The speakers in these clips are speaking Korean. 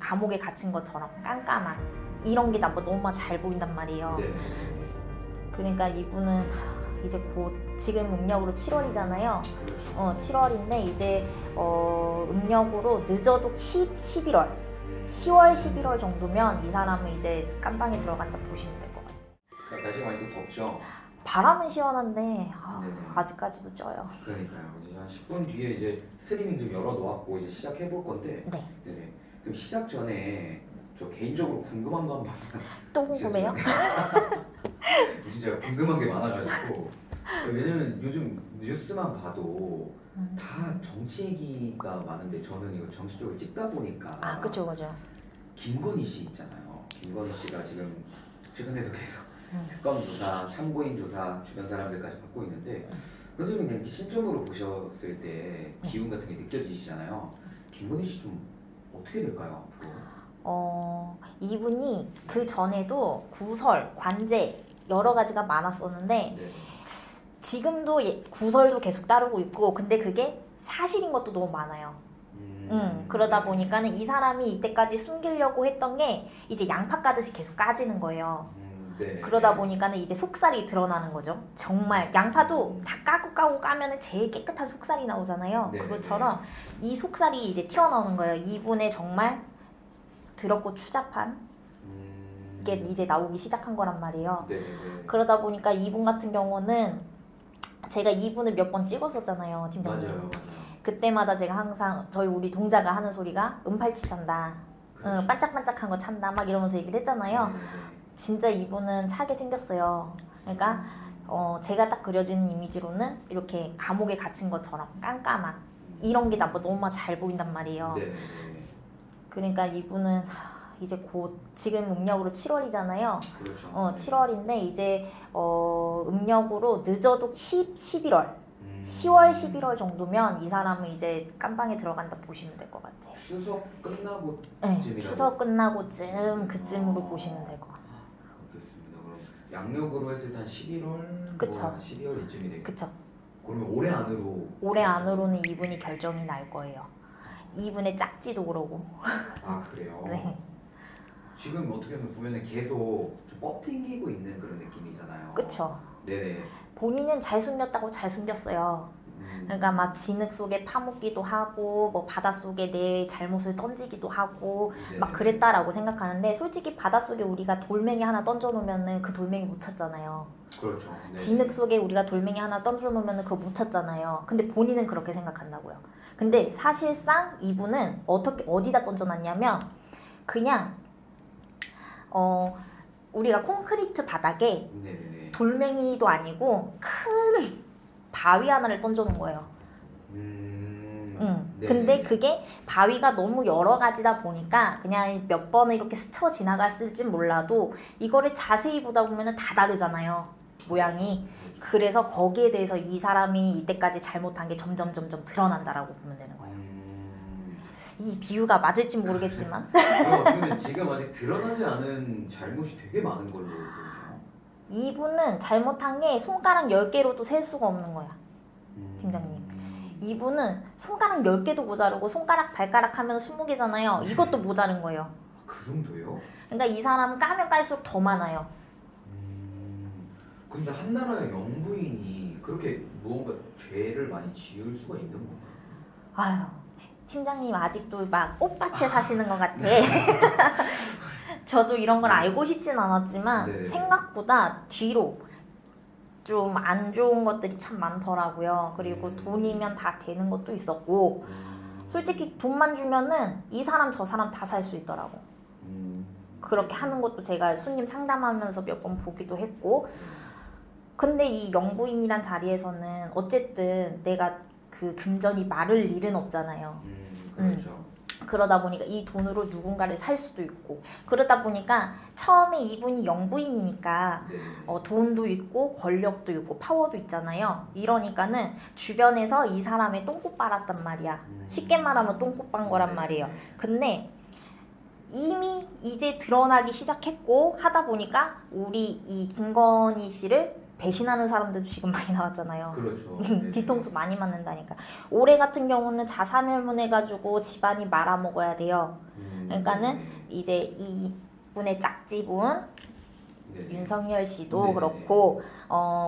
감옥에 갇힌 것처럼 깜깜한 이런 게 너무 잘 보인단 말이에요. 네. 그러니까 이분은 이제 곧 지금 음력으로 7월이잖아요. 그렇죠. 7월인데 이제 음력으로 늦어도 11월 10월 11월 정도면 이 사람은 이제 깜방에 들어간다 보시면 될 것 같아요. 날씨가 많이 또 덥죠? 바람은 시원한데 네네. 아직까지도 쪄요. 그러니까요. 이제 한 10분 뒤에 이제 스트리밍 좀 열어놓았고 이제 시작해 볼 건데. 네. 네네. 그럼 시작 전에 저 개인적으로 궁금한 거 한번. 또 궁금해요? 진짜 궁금한 게 많아가지고. 왜냐면 요즘 뉴스만 봐도 다 정치 얘기가 많은데 저는 이거 정치 쪽을 찍다 보니까. 그쵸. 김건희 씨 있잖아요. 김건희 씨가 지금 최근에도 계속 특검 조사, 참고인 조사 주변 사람들까지 받고 있는데 선생님이 그냥 이렇게 신점으로 보셨을 때 기운 같은 게 느껴지시잖아요. 김건희 씨 좀 어떻게 될까요? 앞으로? 이분이 그 전에도 구설, 관제 여러 가지가 많았었는데 네. 지금도 구설도 계속 따르고 있고 근데 그게 사실인 것도 너무 많아요. 그러다 보니까는 이 사람이 이때까지 숨기려고 했던 게 이제 양파 까듯이 계속 까지는 거예요. 네. 그러다 보니까는 이제 속살이 드러나는 거죠. 정말 양파도 다 까고 까면은 제일 깨끗한 속살이 나오잖아요. 네. 그것처럼 이 속살이 이제 튀어나오는 거예요. 이분의 정말 더럽고 추잡한 게 이제 나오기 시작한 거란 말이에요. 네. 그러다 보니까 이분 같은 경우는 제가 이분을 몇 번 찍었었잖아요, 팀장님. 맞아요. 그때마다 제가 항상 우리 동자가 하는 소리가 은팔찌 찬다, 그렇죠. 반짝반짝한 거 찬다 막 이러면서 얘기를 했잖아요. 네. 진짜 이분은 차게 생겼어요. 그러니까 제가 딱 그려지는 이미지로는 이렇게 감옥에 갇힌 것처럼 깜깜한 이런 게 너무 잘 보인단 말이에요. 네. 그러니까 이분은 이제 곧 지금 음력으로 7월이잖아요. 그렇죠. 7월인데 이제 음력으로 늦어도 11월 10월 11월 정도면 이 사람은 이제 깜방에 들어간다 보시면 될 것 같아요. 추석 끝나고 네, 추석 끝나고쯤 그쯤으로 보시면 될 것 같아요. 알겠습니다. 그럼 양력으로 했을 때 한 11월, 그쵸. 뭐 12월 이쯤이 되겠죠. 그쵸. 그러면 올해 안으로. 올해 안으로는 이분이 결정이 날 거예요. 이분의 짝지도 그러고. 그래요? 네. 지금 어떻게 보면 계속 좀 뻗팅기고 있는 그런 느낌이잖아요. 그쵸. 네네. 본인은 잘 숨겼다고 잘 숨겼어요. 그러니까 막 진흙 속에 파묻기도 하고 뭐 바닷속에 내 잘못을 던지기도 하고 네네. 막 그랬다라고 생각하는데 솔직히 바닷속에 우리가 돌멩이 하나 던져놓으면 그 돌멩이 못 찾잖아요. 그렇죠. 네네. 진흙 속에 우리가 돌멩이 하나 던져놓으면 그거 못 찾잖아요. 근데 본인은 그렇게 생각한다고요. 근데 사실상 이분은 어디다 던져놨냐면 그냥 우리가 콘크리트 바닥에 네네네. 돌멩이도 아니고 큰 바위 하나를 던져놓은 거예요. 네네네. 근데 그게 바위가 너무 여러 가지다 보니까 그냥 몇 번을 이렇게 스쳐 지나갔을진 몰라도 이거를 자세히 보다 보면 다 다르잖아요. 모양이. 그래서 거기에 대해서 이 사람이 이때까지 잘못한 게 점점 드러난다라고 보면 되는 거예요. 이 비유가 맞을지 모르겠지만 그러면 지금 아직 드러나지 않은 잘못이 되게 많은 걸로 보이네요. 이분은 잘못한 게 손가락 10개로도 셀 수가 없는 거야. 팀장님. 이분은 손가락 10개도 모자르고 손가락 발가락 하면 20개잖아요. 이것도 모자른 거예요. 그 정도요? 그러니까 이 사람은 까면 깔수록 더 많아요. 근데 한나라의 영부인이 그렇게 무언가 죄를 많이 지을 수가 있는 건가요? 아유, 팀장님 아직도 막 꽃밭에 사시는 것 같아. 저도 이런 걸 알고 싶진 않았지만 네네. 생각보다 뒤로 좀 안 좋은 것들이 참 많더라고요. 그리고 돈이면 다 되는 것도 있었고 솔직히 돈만 주면은 이 사람 저 사람 다 살 수 있더라고. 그렇게 하는 것도 제가 손님 상담하면서 몇 번 보기도 했고 근데 이 영부인이란 자리에서는 어쨌든 내가 그 금전이 마를 일은 없잖아요. 그렇죠. 그러다 보니까 이 돈으로 누군가를 살 수도 있고 그러다 보니까 처음에 이분이 영부인이니까 돈도 있고 권력도 있고 파워도 있잖아요. 이러니까는 주변에서 이 사람의 똥꼬 빨았단 말이야. 쉽게 말하면 똥꼬 빤 거란 말이에요. 근데 이미 이제 드러나기 시작했고 하다 보니까 우리 이 김건희 씨를 배신하는 사람들도 지금 많이 나왔잖아요. 그렇죠. 뒤통수 많이 맞는다니까. 올해 같은 경우는 자사멸문해가지고 집안이 말아먹어야 돼요. 그러니까는 이제 이분의 짝집은 네. 윤석열 씨도 네. 그렇고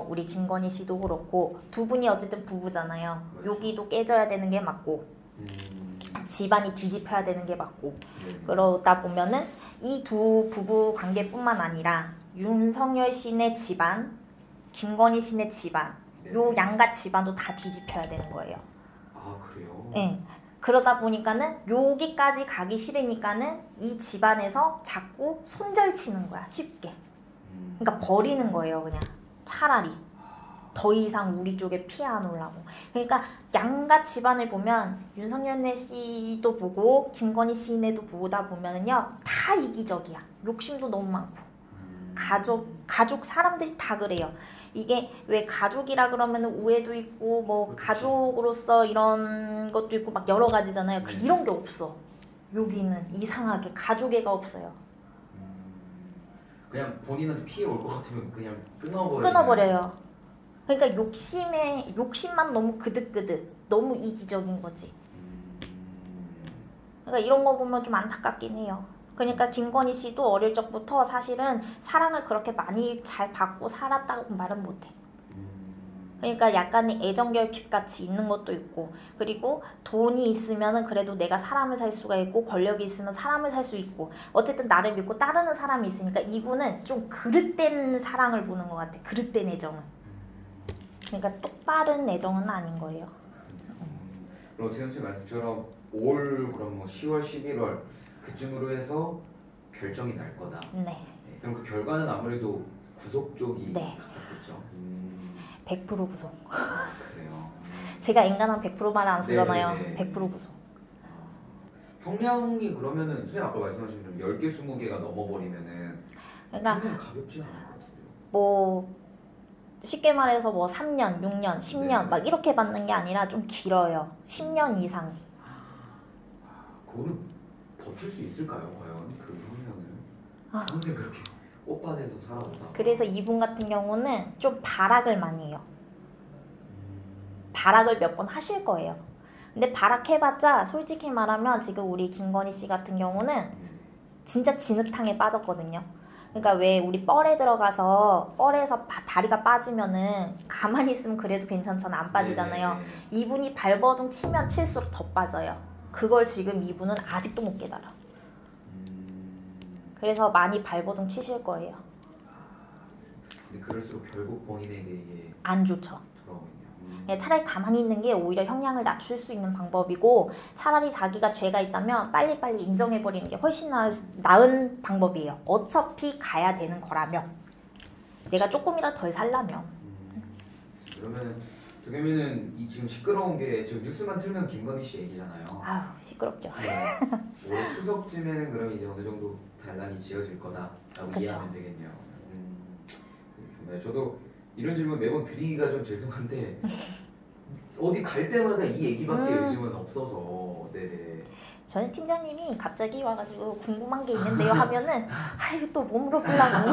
우리 김건희 씨도 그렇고 두 분이 어쨌든 부부잖아요. 그렇죠. 여기도 깨져야 되는 게 맞고 집안이 뒤집혀야 되는 게 맞고 네. 그러다 보면은 이 두 부부 관계뿐만 아니라 윤석열 씨네 집안, 김건희 씨네 집안 네. 요 양가 집안도 다 뒤집혀야 되는 거예요. 아 그래요? 네. 그러다 보니까는 여기까지 가기 싫으니까는 이 집안에서 자꾸 손절치는 거야 쉽게. 그러니까 버리는 거예요 그냥 차라리 더 이상 우리 쪽에 피해 안 오려고. 그러니까 양가 집안을 보면 윤석열 씨도 보고 김건희 씨네도 보다 보면은요 다 이기적이야. 욕심도 너무 많고 가족 사람들이 다 그래요. 이게 왜 가족이라 그러면 우애도 있고 뭐 그렇지. 가족으로서 이런 것도 있고 막 여러 가지잖아요. 이런 게 없어. 여기는 이상하게 가족애가 없어요. 그냥 본인한테 피해 올 것 같으면 그냥 끊어버려요. 그러니까 욕심만 너무 그득그득 너무 이기적인 거지. 그러니까 이런 거 보면 좀 안타깝긴 해요. 그러니까 김건희 씨도 어릴 적부터 사실은 사랑을 그렇게 많이 잘 받고 살았다고 말은 못해. 그러니까 약간의 애정결핍 같이 있는 것도 있고 그리고 돈이 있으면은 그래도 내가 사람을 살 수가 있고 권력이 있으면 사람을 살 수 있고 어쨌든 나를 믿고 따르는 사람이 있으니까 이분은 좀 그릇된 사랑을 보는 것 같아. 그릇된 애정은. 그러니까 똑바른 애정은 아닌 거예요. 그럼 어떻게 선생님 말씀처럼 올 그럼 뭐 10월, 11월 그쯤으로 해서 결정이 날 거다. 네. 네, 그럼 그 결과는 아무래도 구속 쪽이 네. 가깝겠죠. 100% 구속. 그래요. 제가 인간한 100% 말을 안 쓰잖아요. 네네네. 100% 구속. 형량이 그러면은 선생님 아까 말씀하신 좀 10개, 20개가 넘어버리면은 그러니까 형량 가볍지 않을 것 같은데요. 뭐 쉽게 말해서 뭐 3년, 6년, 10년 네. 막 이렇게 받는 게 아니라 좀 길어요. 10년 이상. 그거는 버틸 수 있을까요, 과연 그 형량을? 평생 그렇게 꽃밭에서 살아오다. 그래서 이분 같은 경우는 좀 발악을 많이 해요. 발악을 몇 번 하실 거예요. 근데 발악해봤자 솔직히 말하면 지금 우리 김건희 씨 같은 경우는 진짜 진흙탕에 빠졌거든요. 그러니까 왜 우리 뻘에 들어가서 뻘에서 다리가 빠지면은 가만히 있으면 그래도 괜찮잖아. 안 빠지잖아요. 네네. 이분이 발버둥 치면 칠수록 더 빠져요. 그걸 지금 이분은 아직도 못 깨달아. 그래서 많이 발버둥 치실 거예요. 근데 그럴수록 결국 본인에게 이게 안 좋죠. 돌아오겠네요. 차라리 가만히 있는 게 오히려 형량을 낮출 수 있는 방법이고 차라리 자기가 죄가 있다면 빨리빨리 인정해버리는 게 훨씬 나은 방법이에요. 어차피 가야 되는 거라면 내가 조금이라도 덜 살라면. 그러면은 어떻게 보면은 이 지금 시끄러운 게 지금 뉴스만 틀면 김건희 씨 얘기잖아요. 아유 시끄럽죠. 네. 올해 추석쯤에는 그럼 이제 어느 정도 단란히 지어질 거다라고 그쵸. 이해하면 되겠네요. 알겠습니다. 저도 이런 질문 매번 드리기가 좀 죄송한데 어디 갈 때마다 이 얘기밖에 요즘은 없어서 네네. 저는 팀장님이 갑자기 와가지고 궁금한 게 있는데요 하면은 아이고 또 뭐 물어보려고.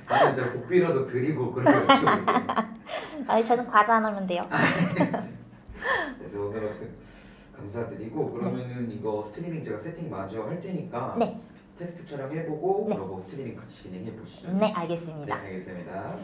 나는 저 복비라도 드리고 그런 거 여쭤볼게요. 아니 저는 과자 안 하면 돼요. 그래서 오늘 어쨌든 감사드리고 그러면은 이거 스트리밍 제가 세팅 마저 할 테니까 네. 테스트 촬영해보고 네. 그러고 스트리밍 같이 진행해 보시죠. 네 알겠습니다. 네, 알겠습니다.